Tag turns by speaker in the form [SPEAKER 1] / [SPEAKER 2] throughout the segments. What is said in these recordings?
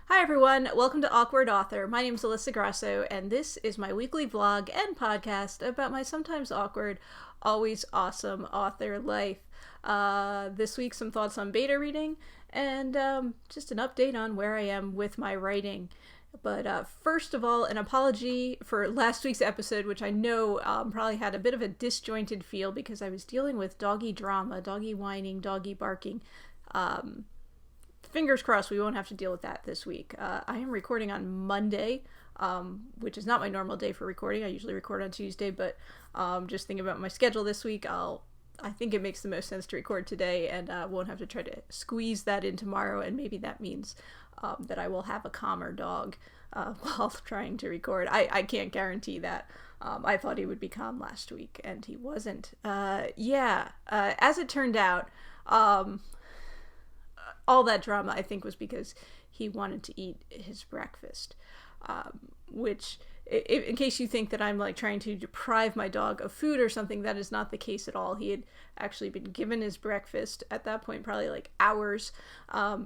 [SPEAKER 1] Hi everyone, welcome to Awkward Author. My name is Alyssa Grasso, and this is my weekly vlog and podcast about my sometimes awkward, always awesome author life. This week, some thoughts on beta reading, and just an update on where I am with my writing. But first of all, an apology for last week's episode, which I know probably had a bit of a disjointed feel because I was dealing with doggy drama, doggy whining, doggy barking. Fingers crossed we won't have to deal with that this week. I am recording on Monday, which is not my normal day for recording. I usually record on Tuesday, but just thinking about my schedule this week, I think it makes the most sense to record today, and won't have to try to squeeze that in tomorrow, and maybe that means that I will have a calmer dog while trying to record. I can't guarantee that. I thought he would be calm last week, and he wasn't. As it turned out, all that drama, I think, was because he wanted to eat his breakfast, which, in case you think that I'm like trying to deprive my dog of food or something, that is not the case at all. He had actually been given his breakfast at that point, probably like hours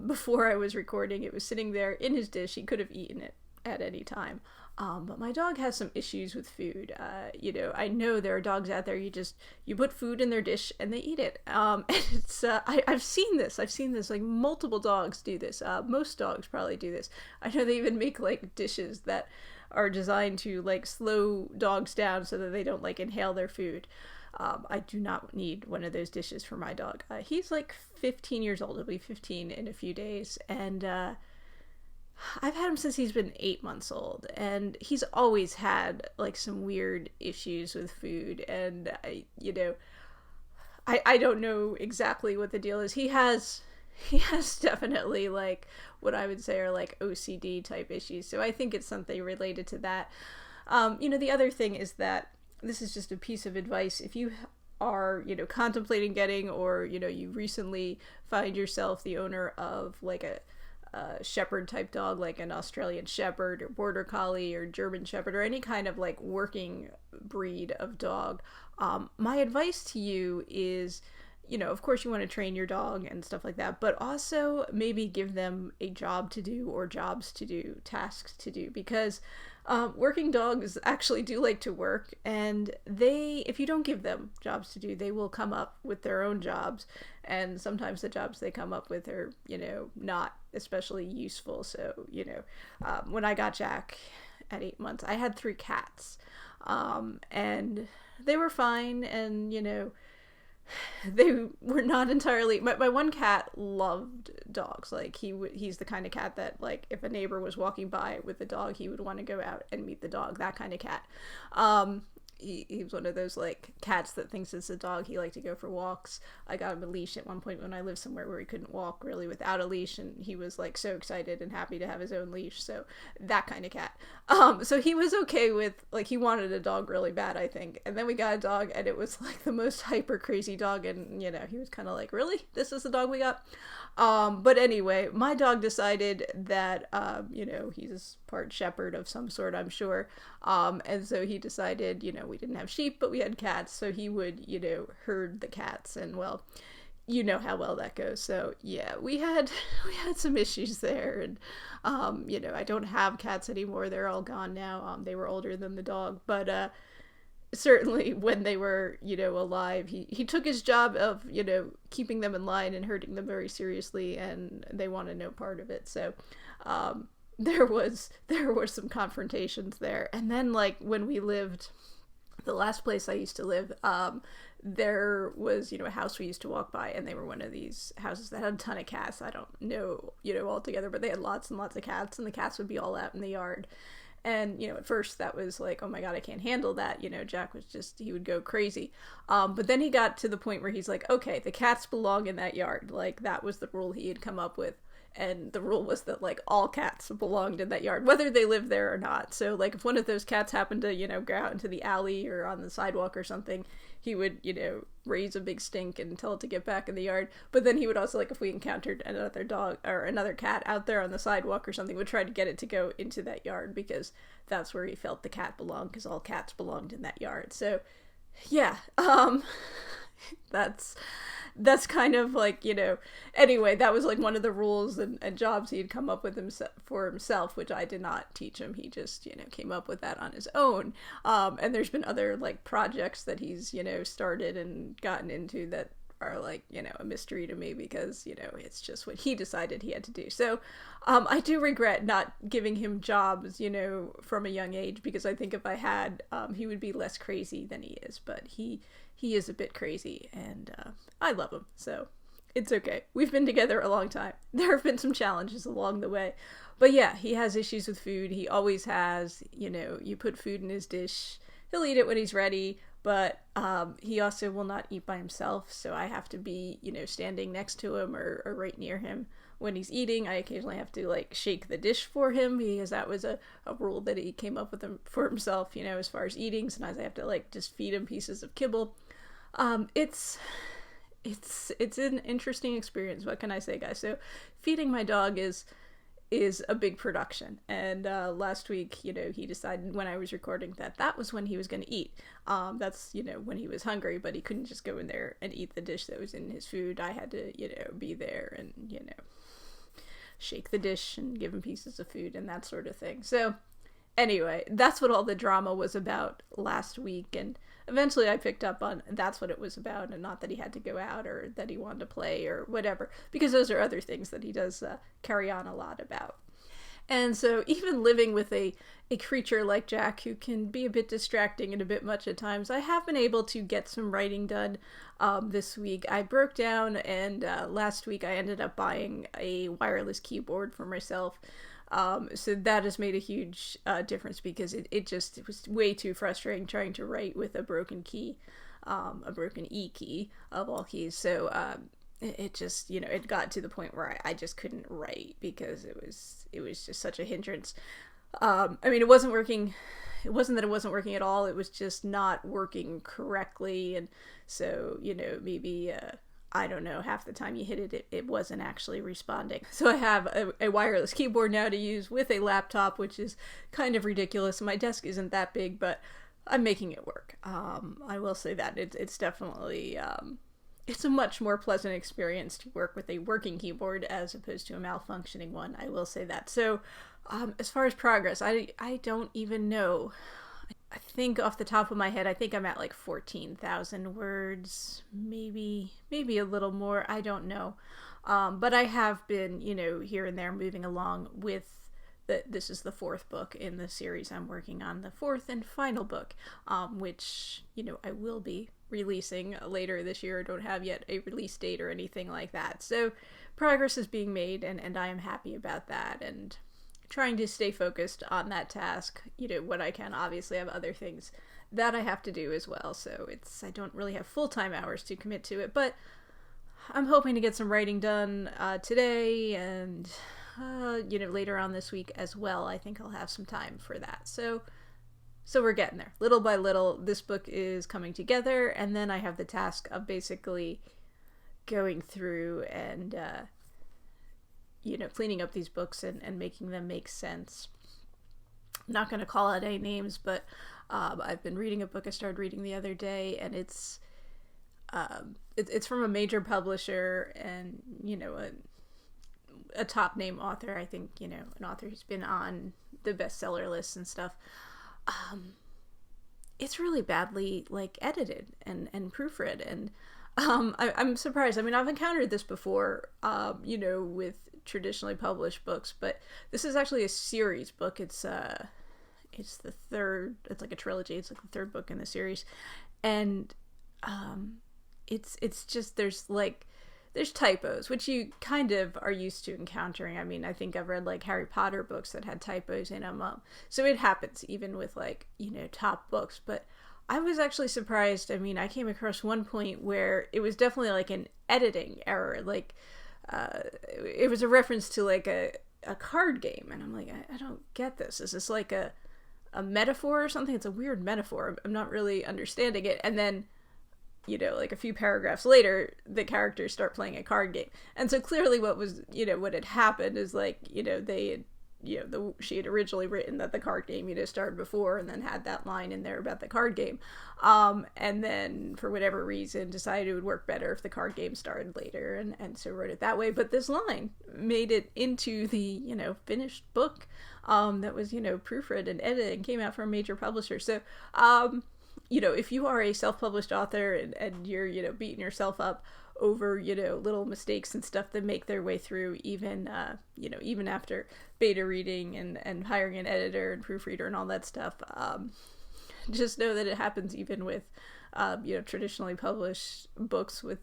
[SPEAKER 1] before I was recording. It was sitting there in his dish. He could have eaten it at any time. But my dog has some issues with food. I know there are dogs out there, you put food in their dish and they eat it. And it's, I've seen this, like multiple dogs do this. Most dogs probably do this. I know they even make like dishes that are designed to like slow dogs down so that they don't like inhale their food. I do not need one of those dishes for my dog. He's like 15 years old. He'll be 15 in a few days. And, I've had him since he's been 8 months old, and he's always had like some weird issues with food, and I don't know exactly what the deal is. He has definitely like what I would say are like OCD type issues, so I think it's something related to that. The other thing is that this is just a piece of advice. If you are, contemplating getting, or, you recently find yourself the owner of like a shepherd type dog, like an Australian shepherd or border collie or German shepherd or any kind of like working breed of dog, my advice to you is, of course you want to train your dog and stuff like that, but also maybe give them a job to do, or jobs to do, tasks to do, because working dogs actually do like to work, and if you don't give them jobs to do, they will come up with their own jobs, and sometimes the jobs they come up with are, not especially useful. So, when I got Jack at 8 months, I had 3 cats, and they were fine, and, they were not entirely, my one cat loved dogs. Like he's the kind of cat that, like, if a neighbor was walking by with a dog, he would want to go out and meet the dog, that kind of cat. He was one of those like cats that thinks it's a dog. He liked to go for walks. I got him a leash at one point when I lived somewhere where he couldn't walk really without a leash, and he was like so excited and happy to have his own leash. So that kind of cat. So he was okay with, like, he wanted a dog really bad, I think. And then we got a dog, and it was like the most hyper crazy dog, and he was kind of like, really? This is the dog we got? But anyway, my dog decided that he's part shepherd of some sort, I'm sure. And so he decided, we didn't have sheep, but we had cats, so he would, herd the cats, and, well, you know how well that goes. So yeah, we had some issues there, and I don't have cats anymore. They're all gone now. They were older than the dog, but certainly when they were, alive, he took his job of, keeping them in line and herding them very seriously, and they wanted no part of it. So there were some confrontations there. And then, like, when we lived, the last place I used to live, there was, a house we used to walk by, and they were one of these houses that had a ton of cats. I don't know, altogether, but they had lots and lots of cats, and the cats would be all out in the yard. And, at first that was like, oh my God, I can't handle that. Jack was he would go crazy. But then he got to the point where he's like, okay, the cats belong in that yard. Like, that was the rule he had come up with. And the rule was that, like, all cats belonged in that yard, whether they lived there or not. So, like, if one of those cats happened to, go out into the alley or on the sidewalk or something, he would, raise a big stink and tell it to get back in the yard. But then he would also, like, if we encountered another dog or another cat out there on the sidewalk or something, would try to get it to go into that yard, because that's where he felt the cat belonged, because all cats belonged in that yard. So, yeah, That's kind of like, anyway, that was like one of the rules and jobs he had come up with for himself, which I did not teach him. He just, came up with that on his own. And there's been other like projects that he's, started and gotten into that are like, a mystery to me because, it's just what he decided he had to do. So I do regret not giving him jobs, from a young age, because I think if I had, he would be less crazy than he is. But he is a bit crazy, and I love him, so it's okay. We've been together a long time. There have been some challenges along the way. But yeah, he has issues with food. He always has. You put food in his dish, he'll eat it when he's ready, but he also will not eat by himself, so I have to be, standing next to him or right near him when he's eating. I occasionally have to, like, shake the dish for him, because that was a rule that he came up with for himself, as far as eating. Sometimes I have to, like, just feed him pieces of kibble. It's an interesting experience. What can I say, guys? So feeding my dog is a big production, and last week, he decided when I was recording that was when he was going to eat. That's, when he was hungry, but he couldn't just go in there and eat the dish that was in his food. I had to, be there and, shake the dish and give him pieces of food and that sort of thing. So anyway, that's what all the drama was about last week, and eventually I picked up on that's what it was about, and not that he had to go out or that he wanted to play or whatever, because those are other things that he does carry on a lot about. And so even living with a creature like Jack, who can be a bit distracting and a bit much at times, I have been able to get some writing done this week. I broke down, and last week I ended up buying a wireless keyboard for myself. So that has made a huge difference, because it was way too frustrating trying to write with a broken key, a broken E key of all keys. So it just, it got to the point where I just couldn't write, because it was just such a hindrance. It wasn't working. It wasn't that it wasn't working at all. It was just not working correctly. And so, maybe, I don't know, half the time you hit it wasn't actually responding. So I have a wireless keyboard now to use with a laptop, which is kind of ridiculous. My desk isn't that big, but I'm making it work. I will say that it's definitely, it's a much more pleasant experience to work with a working keyboard as opposed to a malfunctioning one. I will say that. So as far as progress, I don't even know. I think off the top of my head, I think I'm at like 14,000 words, maybe a little more. I don't know. But I have been, here and there moving along with this is the fourth book in the series I'm working on, the fourth and final book, which, I will be releasing later this year. I don't have yet a release date or anything like that. So progress is being made, and I am happy about that, and trying to stay focused on that task, when I can. Obviously I have other things that I have to do as well, so I don't really have full-time hours to commit to it, but I'm hoping to get some writing done today, and later on this week as well. I think I'll have some time for that. So we're getting there. Little by little, this book is coming together, and then I have the task of basically going through and cleaning up these books and making them make sense. I'm not going to call out any names, but I've been reading a book I started reading the other day, and it's from a major publisher, and a top name author. I think an author who's been on the bestseller lists and stuff. It's really badly edited and proofread, and I'm surprised. I've encountered this before, with traditionally published books, but this is actually a series book. It's the third. It's like a trilogy. It's like the third book in the series, and it's just there's typos, which you kind of are used to encountering. I think I've read Harry Potter books that had typos in them, so it happens even with top books. But I was actually surprised. I came across one point where it was definitely an editing error. It was a reference to a card game, and I'm I don't get this. Is this a metaphor or something? It's a weird metaphor. I'm not really understanding it. And then, a few paragraphs later, the characters start playing a card game. And so clearly what had happened is they had she had originally written that the card game, started before, and then had that line in there about the card game. And then for whatever reason decided it would work better if the card game started later, and so wrote it that way. But this line made it into the, finished book, that was, proofread and edited and came out from a major publisher. So, if you are a self-published author and you're, beating yourself up over, little mistakes and stuff that make their way through even, even after beta reading and hiring an editor and proofreader and all that stuff, just know that it happens even with, traditionally published books with,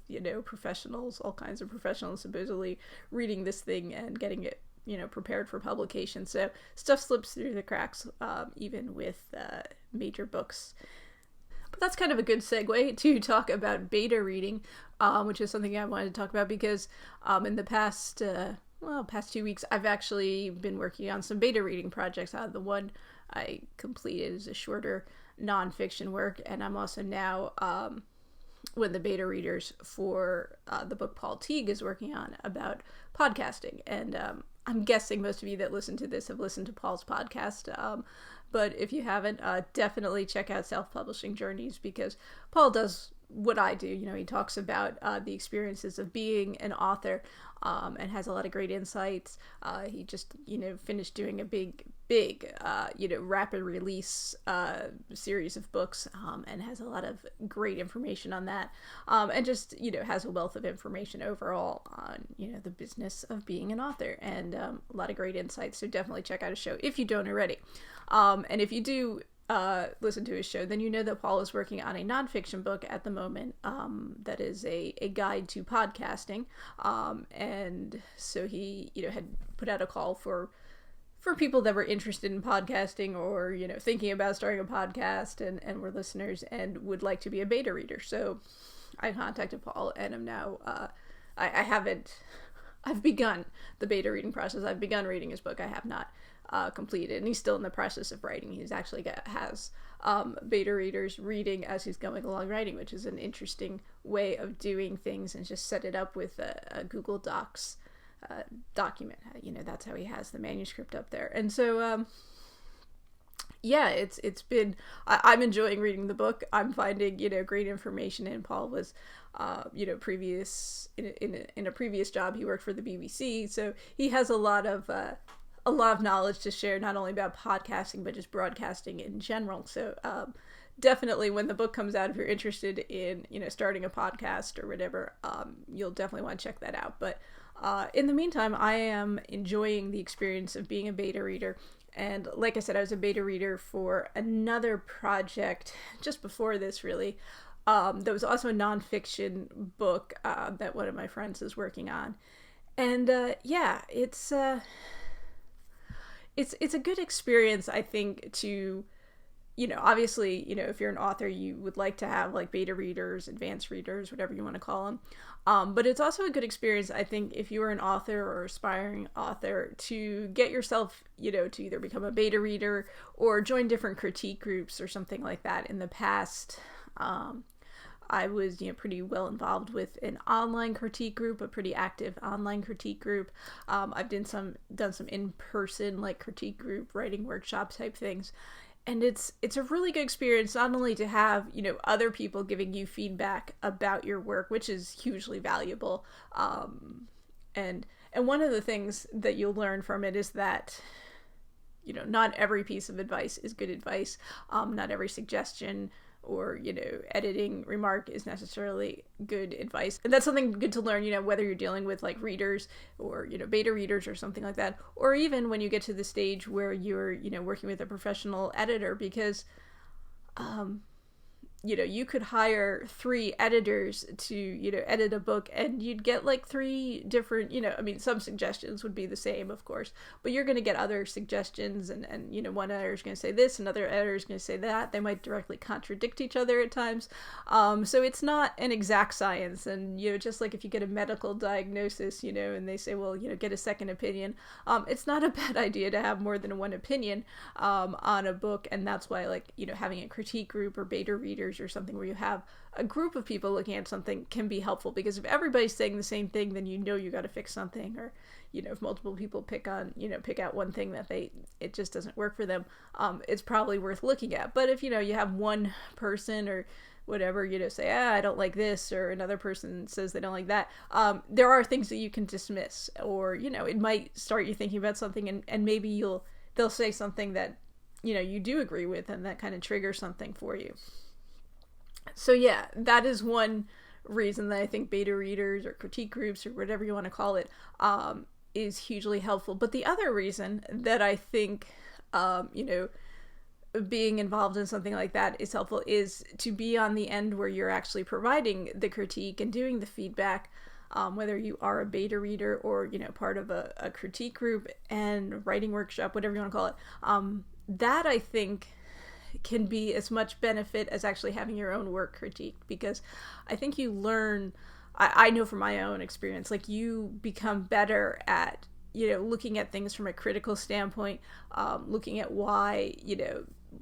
[SPEAKER 1] professionals, all kinds of professionals supposedly reading this thing and getting it, prepared for publication. So stuff slips through the cracks, even with major books. But that's kind of a good segue to talk about beta reading, which is something I wanted to talk about because in the past 2 weeks, I've actually been working on some beta reading projects. The one I completed is a shorter nonfiction work, and I'm also now one of the beta readers for the book Paul Teague is working on about podcasting. And I'm guessing most of you that listen to this have listened to Paul's podcast. But if you haven't, definitely check out Self-Publishing Journeys, because Paul does what I do. He talks about the experiences of being an author, and has a lot of great insights. He just, finished doing a big, rapid release series of books, and has a lot of great information on that. And just, has a wealth of information overall on, the business of being an author, and a lot of great insights. So definitely check out his show if you don't already. And if you do listen to his show, then you know that Paul is working on a nonfiction book at the moment, that is a guide to podcasting. And so he, had put out a call for people that were interested in podcasting or, thinking about starting a podcast and were listeners and would like to be a beta reader. So I contacted Paul, and I'm now, I've begun the beta reading process. I've begun reading his book. I have not completed, and he's still in the process of writing. He's actually has beta readers reading as he's going along writing, which is an interesting way of doing things, and just set it up with a Google Docs document. That's how he has the manuscript up there. And so it's been, I'm enjoying reading the book. I'm finding great information, and Paul was previous in a previous job he worked for the BBC, so he has a lot of knowledge to share, not only about podcasting, but just broadcasting in general. So definitely when the book comes out, if you're interested in, starting a podcast or whatever, you'll definitely want to check that out. But in the meantime, I am enjoying the experience of being a beta reader. And like I said, I was a beta reader for another project just before this, really. There was also a nonfiction book that one of my friends is working on. And it's a good experience, I think, to, obviously, if you're an author, you would like to have like beta readers, advanced readers, whatever you want to call them. But it's also a good experience, I think, if you are an author or aspiring author, to get yourself, to either become a beta reader or join different critique groups or something like that. In the past, I was, pretty well involved with an online critique group, a pretty active online critique group. I've done some in-person like critique group writing workshop type things. And it's a really good experience, not only to have, other people giving you feedback about your work, which is hugely valuable. And one of the things that you'll learn from it is that, not every piece of advice is good advice. Not every suggestion or, editing remark is necessarily good advice. And that's something good to learn, whether you're dealing with like readers or, beta readers or something like that, or even when you get to the stage where you're, working with a professional editor, because, you could hire 3 editors to, edit a book, and you'd get like 3 different, some suggestions would be the same, of course, but you're going to get other suggestions, and one editor is going to say this, another editor is going to say that. They might directly contradict each other at times. So it's not an exact science, and, just like if you get a medical diagnosis, and they say, well, get a second opinion, it's not a bad idea to have more than one opinion, on a book. And that's why, like, having a critique group or beta readers readers or something where you have a group of people looking at something can be helpful, because if everybody's saying the same thing, then you got to fix something. Or if multiple people pick out one thing that it just doesn't work for them, it's probably worth looking at. But if you have one person or whatever, say, I don't like this, or another person says they don't like that, there are things that you can dismiss, or it might start you thinking about something, and maybe they'll say something that you do agree with, and that kind of triggers something for you. So yeah, that is one reason that I think beta readers or critique groups or whatever you want to call it is hugely helpful. But the other reason that I think being involved in something like that is helpful is to be on the end where you're actually providing the critique and doing the feedback, whether you are a beta reader or part of a critique group and writing workshop, whatever you want to call it. That I think can be as much benefit as actually having your own work critiqued, because I think you learn, I know from my own experience, like you become better at looking at things from a critical standpoint, looking at why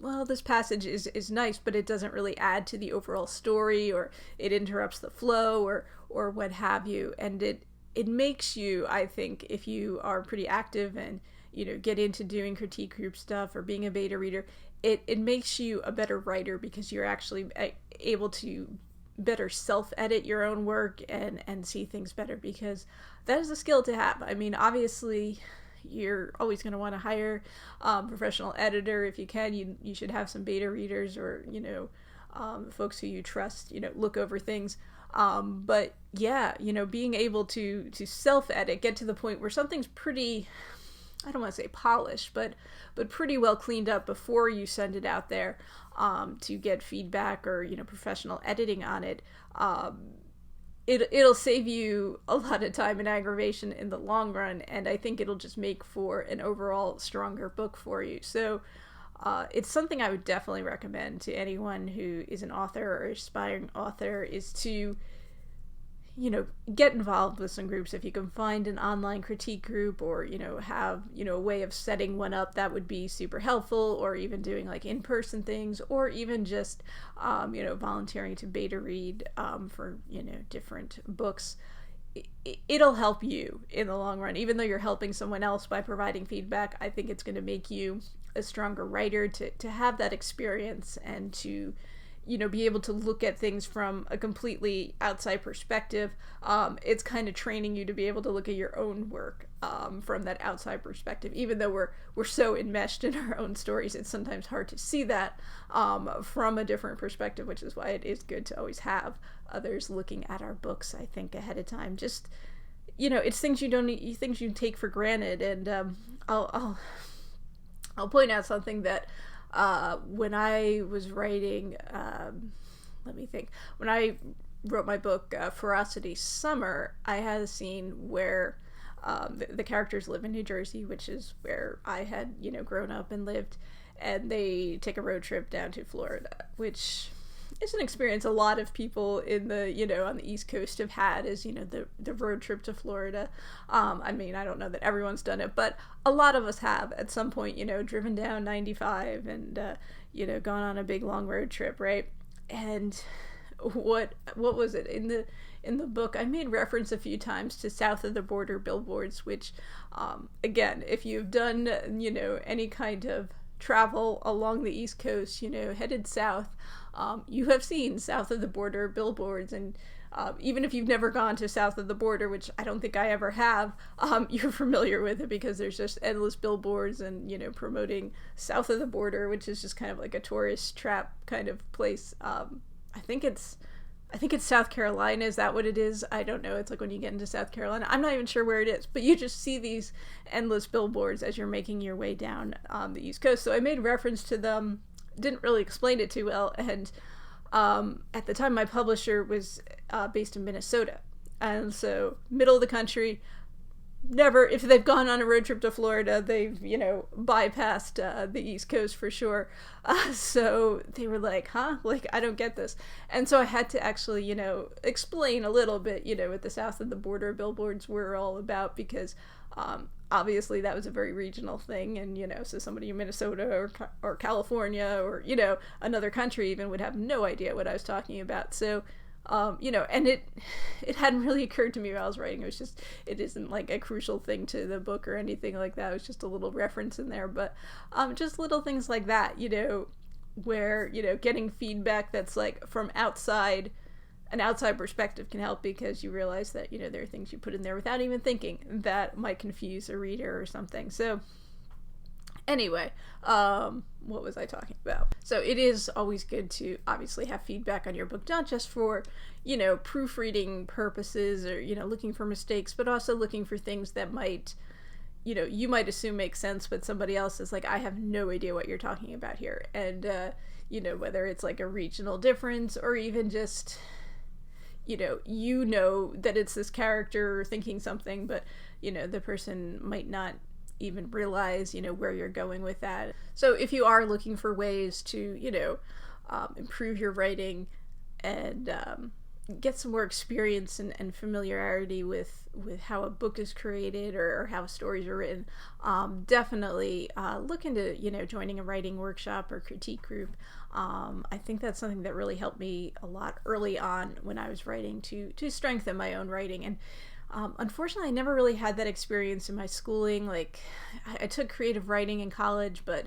[SPEAKER 1] well, this passage is nice, but it doesn't really add to the overall story, or it interrupts the flow, or what have you. And it makes you, I think, if you are pretty active and get into doing critique group stuff or being a beta reader, it makes you a better writer, because you're actually able to better self-edit your own work and see things better, because that is a skill to have. I mean, obviously you're always going to want to hire a professional editor if you can. You should have some beta readers or folks who you trust look over things, but yeah, being able to self-edit, get to the point where something's pretty, I don't want to say polished, but pretty well cleaned up before you send it out there to get feedback or professional editing on it. It'll save you a lot of time and aggravation in the long run, and I think it'll just make for an overall stronger book for you. So it's something I would definitely recommend to anyone who is an author or aspiring author, is to get involved with some groups. If you can find an online critique group, or have a way of setting one up, that would be super helpful. Or even doing like in-person things, or even just volunteering to beta read for different books. It'll help you in the long run. Even though you're helping someone else by providing feedback, I think it's going to make you a stronger writer to have that experience, and to be able to look at things from a completely outside perspective. It's kind of training you to be able to look at your own work from that outside perspective. Even though we're so enmeshed in our own stories, it's sometimes hard to see that from a different perspective, which is why it is good to always have others looking at our books, I think, ahead of time. Just, it's things things you take for granted. And I'll point out something that when I was writing, when I wrote my book, Ferocity Summer, I had a scene where the characters live in New Jersey, which is where I had, grown up and lived, and they take a road trip down to Florida, which is an experience a lot of people in the, on the East Coast have had, is, the road trip to Florida. I mean, I don't know that everyone's done it, but a lot of us have at some point, driven down 95 and, gone on a big long road trip, right? And what was it in the book? I made reference a few times to south of the border billboards, which, again, if you've done, any kind of travel along the East Coast, headed south, you have seen south of the border billboards. And even if you've never gone to south of the border, which I don't think I ever have, you're familiar with it, because there's just endless billboards and, promoting south of the border, which is just kind of like a tourist trap kind of place. I think it's South Carolina. Is that what it is? I don't know. It's like when you get into South Carolina. I'm not even sure where it is, but you just see these endless billboards as you're making your way down the East Coast. So I made reference to them, didn't really explain it too well, and at the time my publisher was based in Minnesota, and so middle of the country. Never, if they've gone on a road trip to Florida, they've, bypassed the East Coast for sure. So they were like, huh? Like, I don't get this. And so I had to actually, explain a little bit, what the south of the border billboards were all about, because obviously that was a very regional thing, and so somebody in Minnesota or California or another country even would have no idea what I was talking about. So and it hadn't really occurred to me while I was writing. It isn't like a crucial thing to the book or anything like that. It was just a little reference in there, but just little things like that, where getting feedback that's like from outside. An outside perspective can help, because you realize that there are things you put in there without even thinking that might confuse a reader or something. So anyway, what was I talking about? So it is always good to obviously have feedback on your book, not just for proofreading purposes or looking for mistakes, but also looking for things that might you might assume make sense, but somebody else is like, I have no idea what you're talking about here. And whether it's like a regional difference or even just that it's this character thinking something, but the person might not even realize where you're going with that. So if you are looking for ways to improve your writing and get some more experience and familiarity with how a book is created or how stories are written, definitely look into joining a writing workshop or critique group. I think that's something that really helped me a lot early on when I was writing to strengthen my own writing. And unfortunately, I never really had that experience in my schooling. Like, I took creative writing in college, but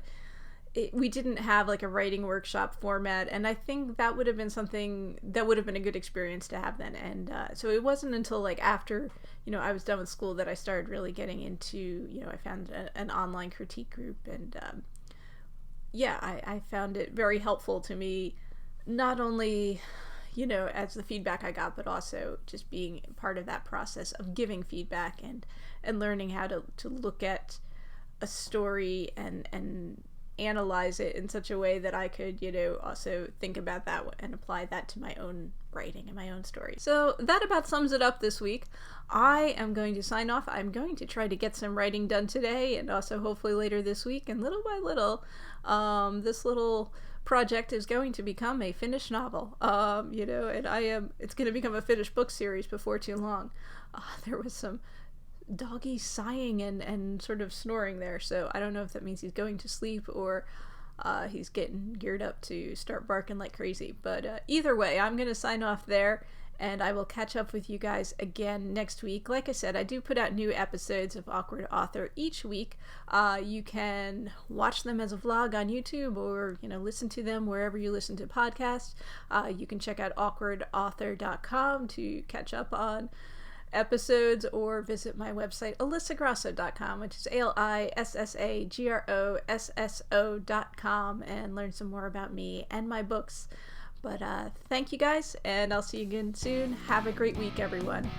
[SPEAKER 1] we didn't have like a writing workshop format, and I think that would have been something that would have been a good experience to have then. And so it wasn't until like after I was done with school that I started really getting into I found an online critique group, and I found it very helpful to me, not only as the feedback I got, but also just being part of that process of giving feedback and learning how to look at a story and analyze it in such a way that I could, also think about that and apply that to my own writing and my own story. So that about sums it up this week. I am going to sign off. I'm going to try to get some writing done today and also hopefully later this week. And little by little, this little project is going to become a finished novel. And it's going to become a finished book series before too long. There was some doggy sighing and sort of snoring there, so I don't know if that means he's going to sleep or he's getting geared up to start barking like crazy. But either way, I'm going to sign off there, and I will catch up with you guys again next week. Like I said, I do put out new episodes of Awkward Author each week. You can watch them as a vlog on YouTube, or listen to them wherever you listen to podcasts. You can check out awkwardauthor.com to catch up on episodes, or visit my website alyssagrosso.com, which is ALISSAGROSSO.com, and learn some more about me and my books. But thank you guys, and I'll see you again soon. Have a great week, everyone.